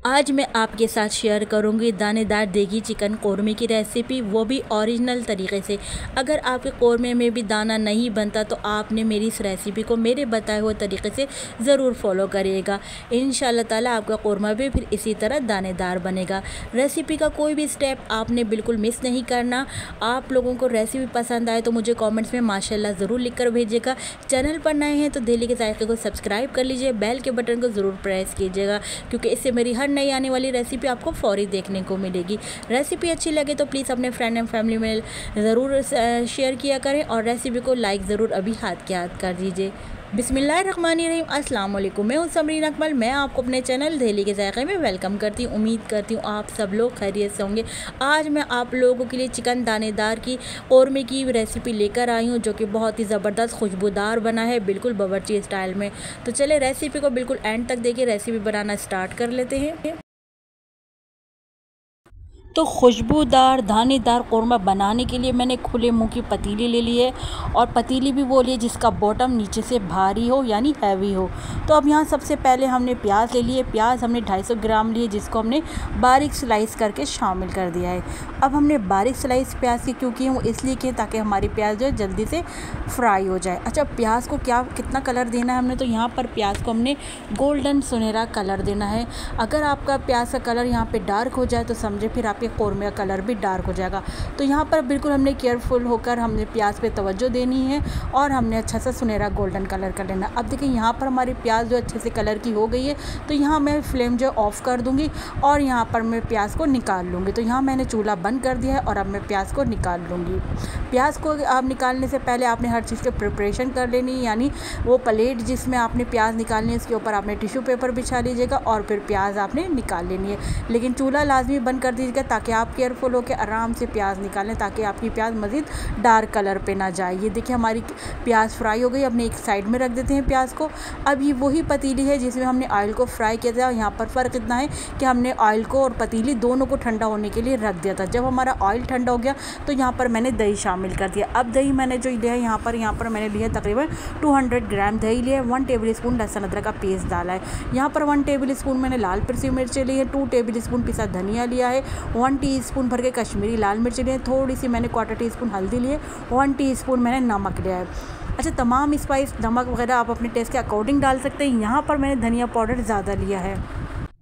आज मैं आपके साथ शेयर करूंगी दानेदार देगी चिकन कौरमे की रेसिपी, वो भी ओरिजिनल तरीके से। अगर आपके कौरमे में भी दाना नहीं बनता तो आपने मेरी इस रेसिपी को मेरे बताए हुए तरीके से ज़रूर फॉलो करिएगा। इंशाल्लाह ताला आपका कौरमा भी फिर इसी तरह दानेदार बनेगा। रेसिपी का कोई भी स्टेप आपने बिल्कुल मिस नहीं करना। आप लोगों को रेसिपी पसंद आए तो मुझे कॉमेंट्स में माशाल्लाह ज़रूर लिख कर भेजिएगा। चैनल पर नए हैं तो दिल्ली के जायके को सब्सक्राइब कर लीजिए, बेल के बटन को ज़रूर प्रेस कीजिएगा, क्योंकि इससे मेरी हर नई आने वाली रेसिपी आपको फौरी देखने को मिलेगी। रेसिपी अच्छी लगे तो प्लीज़ अपने फ्रेंड एंड फैमिली में ज़रूर शेयर किया करें और रेसिपी को लाइक ज़रूर अभी हाथ के हाथ कर दीजिए। बिस्मिल्लाहिर्रहमानिर्रहीम, अस्सलाम वालेकुम। मैं हूं समरीन अकमल। मैं आपको अपने चैनल दिल्ली के जायके में वेलकम करती हूं। उम्मीद करती हूं आप सब लोग खैरियत से होंगे। आज मैं आप लोगों के लिए चिकन दानेदार की कौरमे की रेसिपी लेकर आई हूं, जो कि बहुत ही ज़बरदस्त खुशबूदार बना है, बिल्कुल बावर्ची स्टाइल में। तो चले रेसिपी को बिल्कुल एंड तक देखिए, रेसिपी बनाना स्टार्ट कर लेते हैं। तो खुशबूदार दानेदार कौरमा बनाने के लिए मैंने खुले मुंह की पतीली ले ली है, और पतीली भी वो लिए जिसका बॉटम नीचे से भारी हो यानी हैवी हो। तो अब यहाँ सबसे पहले हमने प्याज ले लिए। प्याज हमने 250 ग्राम लिए, जिसको हमने बारीक स्लाइस करके शामिल कर दिया है। अब हमने बारीक स्लाइस प्याज की क्यों किए, वो इसलिए किए ताकि हमारी प्याज जो है जल्दी से फ्राई हो जाए। अच्छा, प्याज को कितना कलर देना है हमने, तो यहाँ पर प्याज को हमने गोल्डन सुनहरा कलर देना है। अगर आपका प्याज का कलर यहाँ पे डार्क हो जाए तो समझे फिर आपके कौरमे का कलर भी डार्क हो जाएगा। तो यहाँ पर बिल्कुल हमने केयरफुल होकर हमने प्याज पे तवज्जो देनी है और हमने अच्छा सा सुनहरा गोल्डन कलर कर लेना। अब देखिए यहाँ पर हमारी प्याज जो अच्छे से कलर की हो गई है, तो यहाँ मैं फ्लेम जो ऑफ़ कर दूँगी और यहाँ पर मैं प्याज को निकाल लूँगी। तो यहाँ मैंने चूल्हा बंद कर दिया है और अब मैं प्याज को निकाल लूँगी। प्याज को आप निकालने से पहले आपने हर चीज़ की प्रिपरेशन कर लेनी है, यानी वो प्लेट जिसमें आपने प्याज निकालनी है उसके ऊपर आपने टिश्यू पेपर बिछा लीजिएगा और फिर प्याज आपने निकाल लेनी है। लेकिन चूल्हा लाजमी बंद कर दीजिएगा ताकि आप केयरफुल होकर आराम से प्याज निकालें, ताकि आपकी प्याज मज़ीद डार्क कलर पे ना जाए। ये देखिए हमारी प्याज फ्राई हो गई। अपने एक साइड में रख देते हैं प्याज को। अब ये वही पतीली है जिसमें हमने ऑयल को फ्राई किया था। यहाँ पर फ़र्क इतना है कि हमने ऑयल को और पतीली दोनों को ठंडा होने के लिए रख दिया था। जब हमारा ऑयल ठंडा हो गया तो यहाँ पर मैंने दही शामिल कर दिया। अब दही मैंने जो लिया है, यहाँ पर मैंने लिया तकरीबन 200 ग्राम दही लिया है। 1 टेबल स्पून लहसुन अदरक का पेस्ट डाला है। यहाँ पर 1 टेबल स्पून मैंने लाल पिसी मिर्चें ली है। 2 टेबल स्पून पिसा धनिया लिया है। 1 टीस्पून भर के कश्मीरी लाल मिर्च लिए, थोड़ी सी मैंने 1/4 टीस्पून हल्दी लिए, 1 टीस्पून मैंने नमक लिया है। अच्छा, तमाम स्पाइस नमक वगैरह आप अपने टेस्ट के अकॉर्डिंग डाल सकते हैं। यहाँ पर मैंने धनिया पाउडर ज़्यादा लिया है।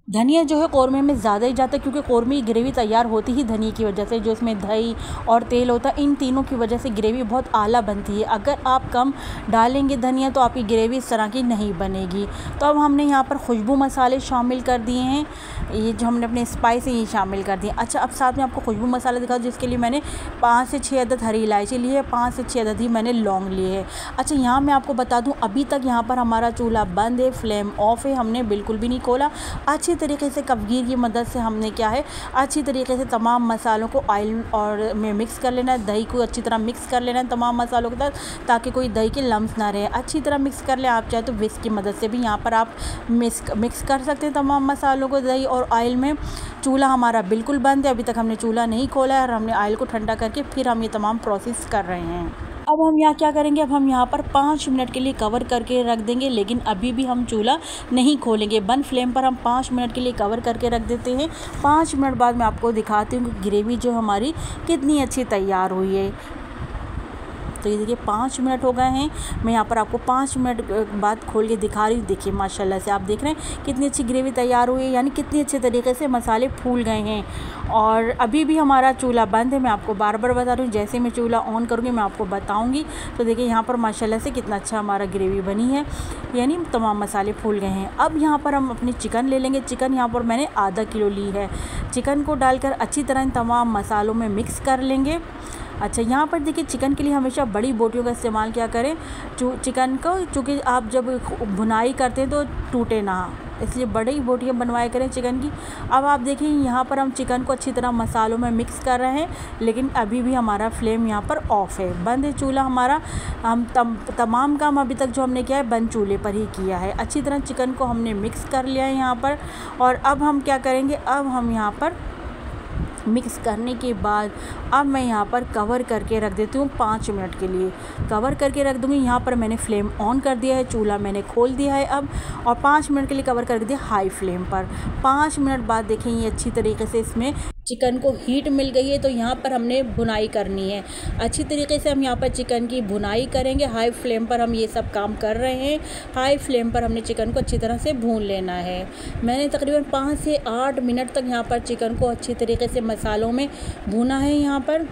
धनिया जो है कौरमे में ज़्यादा ही जाता है, क्योंकि कौरमे की ग्रेवी तैयार होती ही धनिया की वजह से। जो इसमें दही और तेल होता है, इन तीनों की वजह से ग्रेवी बहुत आला बनती है। अगर आप कम डालेंगे धनिया तो आपकी ग्रेवी इस तरह की नहीं बनेगी। तो अब हमने यहाँ पर खुशबू मसाले शामिल कर दिए हैं। ये जो हमने अपने स्पाइस हैं ये शामिल कर दिए। अच्छा, अब साथ में आपको खुशबू मसाला दिखा, जिसके लिए मैंने 5 से 6 अदद हरी इलायची ली है, 5 से 6 अदद ही मैंने लौंग लिए है। अच्छा, यहाँ मैं आपको बता दूँ, अभी तक यहाँ पर हमारा चूल्हा बंद है, फ्लेम ऑफ है, हमने बिल्कुल भी नहीं खोला। अच्छी तरीके से कपगीर की मदद से हमने क्या है, अच्छी तरीके से तमाम मसालों को ऑयल और में मिक्स कर लेना है। दही को अच्छी तरह मिक्स कर लेना है तमाम मसालों के साथ, ताकि कोई दही के लम्स ना रहे। अच्छी तरह मिक्स कर लें। आप चाहे तो विस्क की मदद से भी यहाँ पर आप मिक्स कर सकते हैं तमाम मसालों को दही और ऑयल में। चूल्हा हमारा बिल्कुल बंद है, अभी तक हमने चूल्हा नहीं खोला है और हमने ऑयल को ठंडा करके फिर हम ये तमाम प्रोसेस कर रहे हैं। अब हम यहाँ क्या करेंगे, अब हम यहाँ पर 5 मिनट के लिए कवर करके रख देंगे, लेकिन अभी भी हम चूल्हा नहीं खोलेंगे। बंद फ्लेम पर हम 5 मिनट के लिए कवर करके रख देते हैं। 5 मिनट बाद मैं आपको दिखाती हूँ कि ग्रेवी जो हमारी कितनी अच्छी तैयार हुई है। तो ये देखिए 5 मिनट हो गए हैं। मैं यहाँ पर आपको 5 मिनट बाद खोल के दिखा रही हूँ। देखिए माशाल्लाह से आप देख रहे हैं कितनी अच्छी ग्रेवी तैयार हुई है, यानी कितनी अच्छे तरीके से मसाले फूल गए हैं। और अभी भी हमारा चूल्हा बंद है। मैं आपको बार बार बता रही हूँ, जैसे मैं चूल्हा ऑन करूँगी मैं आपको बताऊँगी। तो देखिए यहाँ पर माशाल्लाह से कितना अच्छा हमारा ग्रेवी बनी है, यानी तमाम मसाले फूल गए हैं। अब यहाँ पर हम अपनी चिकन ले लेंगे। चिकन यहाँ पर मैंने आधा किलो ली है। चिकन को डालकर अच्छी तरह इन तमाम मसालों में मिक्स कर लेंगे। अच्छा, यहाँ पर देखिए चिकन के लिए हमेशा बड़ी बोटियों का इस्तेमाल क्या करें, चिकन को, चूँकि आप जब भुनाई करते हैं तो टूटे ना, इसलिए बड़ी बोटियाँ बनवाया करें चिकन की। अब आप देखिए यहाँ पर हम चिकन को अच्छी तरह मसालों में मिक्स कर रहे हैं, लेकिन अभी भी हमारा फ्लेम यहाँ पर ऑफ है, बंद है चूल्हा हमारा। हम तमाम काम अभी तक जो हमने किया है बंद चूल्हे पर ही किया है। अच्छी तरह चिकन को हमने मिक्स कर लिया है यहाँ पर। और अब हम क्या करेंगे, अब हम यहाँ पर मिक्स करने के बाद अब मैं यहाँ पर कवर करके रख देती हूँ 5 मिनट के लिए। कवर करके रख दूँगी। यहाँ पर मैंने फ्लेम ऑन कर दिया है, चूल्हा मैंने खोल दिया है अब, और 5 मिनट के लिए कवर कर दिया हाई फ्लेम पर। 5 मिनट बाद देखें ये अच्छी तरीके से इसमें चिकन को हीट मिल गई है। तो यहाँ पर हमने भुनाई करनी है अच्छी तरीके से। हम यहाँ पर चिकन की भुनाई करेंगे। हाई फ्लेम पर हम ये सब काम कर रहे हैं। हाई फ्लेम पर हमने चिकन को अच्छी तरह से भून लेना है। मैंने तकरीबन 5 से 8 मिनट तक यहाँ पर चिकन को अच्छी तरीके से मसालों में भुना है। यहाँ पर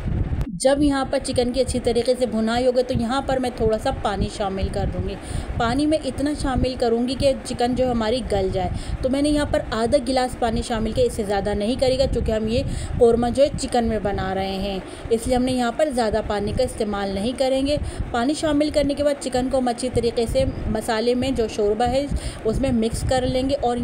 जब यहाँ पर चिकन की अच्छी तरीके से भुनाई हो गई तो यहाँ पर मैं थोड़ा सा पानी शामिल कर दूँगी। पानी में इतना शामिल करूँगी कि चिकन जो हमारी गल जाए। तो मैंने यहाँ पर आधा गिलास पानी शामिल किया, इससे ज़्यादा नहीं करेगा क्योंकि हम ये कौरमा जो है चिकन में बना रहे हैं, इसलिए हमने यहाँ पर ज़्यादा पानी का इस्तेमाल नहीं करेंगे। पानी शामिल करने के बाद चिकन को हम अच्छी तरीके से मसाले में जो शोरबा है उसमें मिक्स कर लेंगे और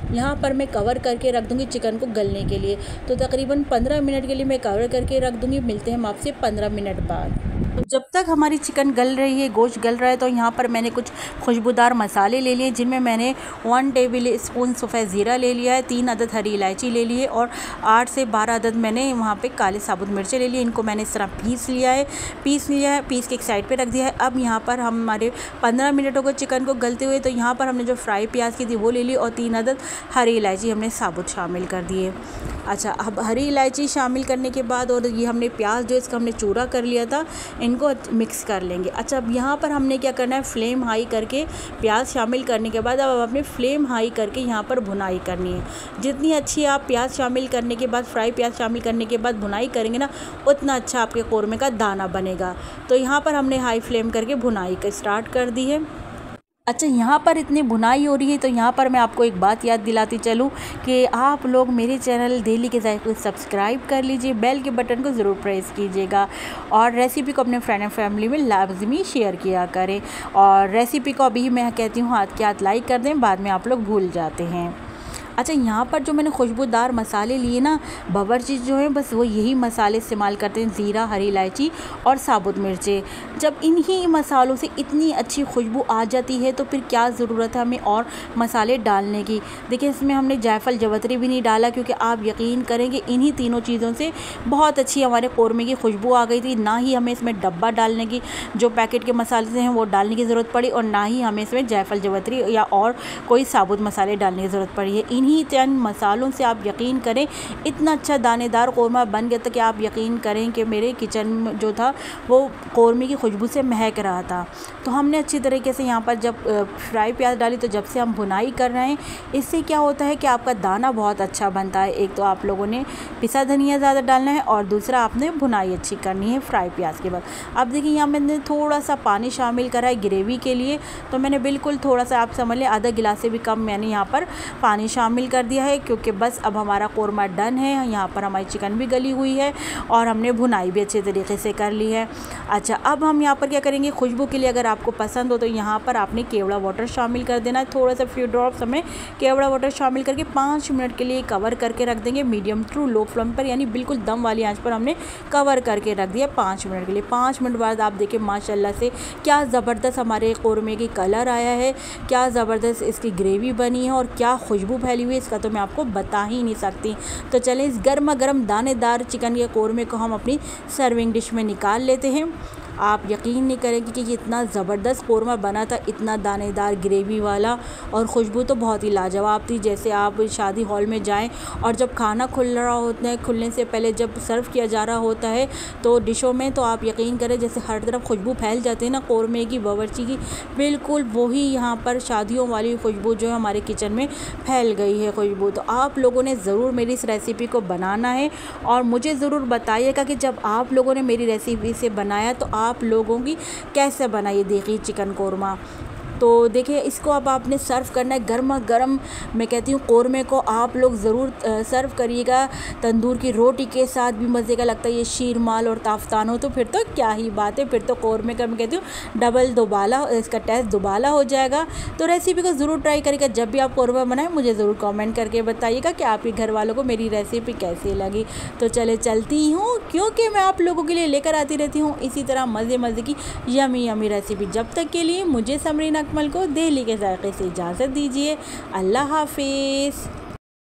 यहाँ पर मैं कवर करके रख दूँगी चिकन को गलने के लिए। तो तकरीबन 15 मिनट के लिए मैं कवर करके रख दूँगी। मिलते हैं हम आपसे 15 मिनट बाद। तो जब तक हमारी चिकन गल रही है, गोश्त गल रहा है, तो यहाँ पर मैंने कुछ खुशबूदार मसाले ले लिए जिनमें मैंने 1 टेबल स्पून सफ़ेद ज़ीरा ले लिया है, 3 अदद हरी इलायची ले ली है और 8 से 12 अदद मैंने वहाँ पे काले साबुत मिर्चें ले लिए। इनको मैंने इस तरह पीस लिया है, पीस के एक साइड पे रख दिया है। अब यहाँ पर हमारे 15 मिनट हो गए चिकन को गलते हुए। तो यहाँ पर हमने जो फ्राई प्याज की थी वो ले ली और 3 अदद हरी इलायची हमने साबुत शामिल कर दिए। अच्छा, अब हरी इलायची शामिल करने के बाद और ये हमने प्याज जो इसका हमने चूरा कर लिया था, इनको मिक्स कर लेंगे। अच्छा, अब यहाँ पर हमने क्या करना है, फ्लेम हाई करके प्याज शामिल करने के बाद अब अपने फ्लेम हाई करके यहाँ पर भुनाई करनी है। जितनी अच्छी आप प्याज शामिल करने के बाद, फ्राई प्याज शामिल करने के बाद भुनाई करेंगे ना, उतना अच्छा आपके कौरमे का दाना बनेगा। तो यहाँ पर हमने हाई फ्लेम करके भुनाई का स्टार्ट कर दी है। अच्छा, यहाँ पर इतनी भुनाई हो रही है तो यहाँ पर मैं आपको एक बात याद दिलाती चलूँ कि आप लोग मेरे चैनल डेली के ज़ायक़े को सब्सक्राइब कर लीजिए, बेल के बटन को ज़रूर प्रेस कीजिएगा और रेसिपी को अपने फ्रेंड एंड फैमिली में लाजमी शेयर किया करें। और रेसिपी को अभी मैं कहती हूँ हाथ के हाथ लाइक कर दें, बाद में आप लोग भूल जाते हैं। अच्छा, यहाँ पर जो मैंने खुशबूदार मसाले लिए ना, बावर्ची जो है बस वो यही मसाले इस्तेमाल करते हैं, ज़ीरा, हरी इलायची और साबुत मिर्चें। जब इन्हीं मसालों से इतनी अच्छी खुशबू आ जाती है तो फिर क्या ज़रूरत है हमें और मसाले डालने की। देखिए, इसमें हमने जायफल जवतरी भी नहीं डाला क्योंकि आप यकीन करेंगे इन्हीं तीनों चीज़ों से बहुत अच्छी हमारे कौरमे की खुशबू आ गई थी। ना ही हमें इसमें डब्बा डालने की, जो पैकेट के मसाले हैं वो डालने की ज़रूरत पड़ी, और ना ही हमें इसमें जायफल जवतरी या और कोई साबुत मसाले डालने की ज़रूरत पड़ी है। इन्हीं चंद मसालों से आप यकीन करें इतना अच्छा दानेदार कौरमा बन गया था कि आप यकीन करें कि मेरे किचन में जो था वो कौरमे की खुशबू से महक रहा था। तो हमने अच्छी तरीके से यहाँ पर जब फ्राई प्याज डाली, तो जब से हम भुनाई कर रहे हैं इससे क्या होता है कि आपका दाना बहुत अच्छा बनता है। एक तो आप लोगों ने पिसा धनिया ज़्यादा डालना है और दूसरा आपने भुनाई अच्छी करनी है फ्राई प्याज के बाद। अब देखिए, यहाँ मैंने थोड़ा सा पानी शामिल करा है ग्रेवी के लिए। तो मैंने बिल्कुल थोड़ा सा, आप समझ लें आधा गिलास से भी कम मैंने यहाँ पर पानी शामिल कर दिया है, क्योंकि बस अब हमारा कौरमा डन है। यहाँ पर हमारी चिकन भी गली हुई है और हमने भुनाई भी अच्छे तरीके से कर ली है। अच्छा, अब हम यहाँ पर क्या करेंगे, खुशबू के लिए अगर आपको पसंद हो तो यहाँ पर आपने केवड़ा वाटर शामिल कर देना है। थोड़ा सा फ्यू ड्रॉप्स हमें केवड़ा वाटर शामिल करके 5 मिनट के लिए कवर करके रख देंगे मीडियम टू लो फ्लेम पर, यानी बिल्कुल दम वाली आंच पर हमने कवर करके रख दिया 5 मिनट के लिए। 5 मिनट बाद आप देखिए माशाल्लाह से क्या ज़बरदस्त हमारे कौरमे की कलर आया है, क्या ज़बरदस्त इसकी ग्रेवी बनी है और क्या खुशबू फैली हुई है, इसका तो मैं आपको बता ही नहीं सकती। तो चलें, इस गर्मा गर्म दानेदार चिकन के कौरमे को हम अपनी सर्विंग डिश में निकाल लेते हैं। आप यकीन नहीं करेंगे कि इतना ज़बरदस्त कौरमा बना था, इतना दानेदार ग्रेवी वाला, और खुशबू तो बहुत ही लाजवाब थी। जैसे आप शादी हॉल में जाएं और जब खाना खुल रहा होता है, खुलने से पहले जब सर्व किया जा रहा होता है तो डिशों में, तो आप यकीन करें जैसे हर तरफ खुशबू फैल जाती है ना कौरमे की, बावर्ची की, बिल्कुल वही यहाँ पर शादियों वाली खुशबू जो है हमारे किचन में फैल गई है खुशबू। तो आप लोगों ने ज़रूर मेरी इस रेसिपी को बनाना है और मुझे ज़रूर बताइएगा कि जब आप लोगों ने मेरी रेसिपी से बनाया तो आप लोगों की कैसे बनाई। देखिए चिकन कौरमा, तो देखिए इसको अब आपने सर्व करना है गर्मा गर्म। मैं कहती हूँ कौरमे को आप लोग ज़रूर सर्व करिएगा तंदूर की रोटी के साथ, भी मज़े का लगता है। ये शीर माल और ताफ्तान हो तो फिर तो क्या ही बात है, फिर तो कौरमे का मैं कहती हूँ डबल दोबाला, इसका टेस्ट दोबाला हो जाएगा। तो रेसिपी को ज़रूर ट्राई करिएगा। जब भी आप कौरमा बनाएं मुझे ज़रूर कमेंट करके बताइएगा कि आपके घर वालों को मेरी रेसिपी कैसी लगी। तो चले चलती हूँ, क्योंकि मैं आप लोगों के लिए लेकर आती रहती हूँ इसी तरह मज़े मज़े की यमी यमी रेसिपी। जब तक के लिए मुझे समरीन अकमल को दिल्ली के ज़ायक़े से इजाज़त दीजिए। अल्लाह हाफिज़।